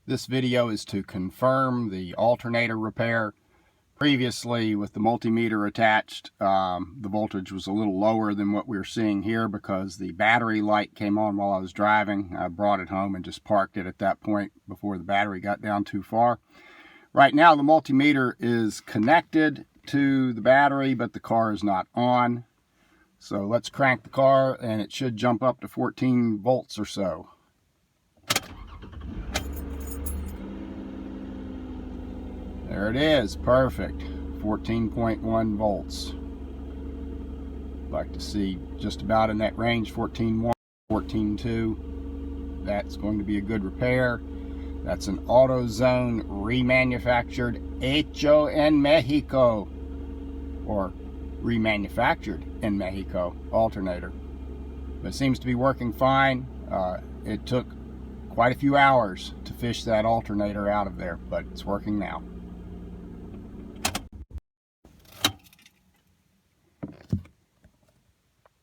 This video is to confirm the alternator repair. Previously, with the multimeter attached, the voltage was a little lower than what we're seeing here because the battery light came on while I was driving. I brought it home and just parked it at that point before the battery got down too far. Right now the multimeter is connected to the battery, but the car is not on. So let's crank the car and it should jump up to 14 volts or so. There it is, perfect, 14.1 volts. Like to see just about in that range, 14.1, 14.2. That's going to be a good repair. That's an AutoZone remanufactured Hecho en Mexico, or remanufactured in Mexico alternator. But it seems to be working fine. It took quite a few hours to fish that alternator out of there, but it's working now.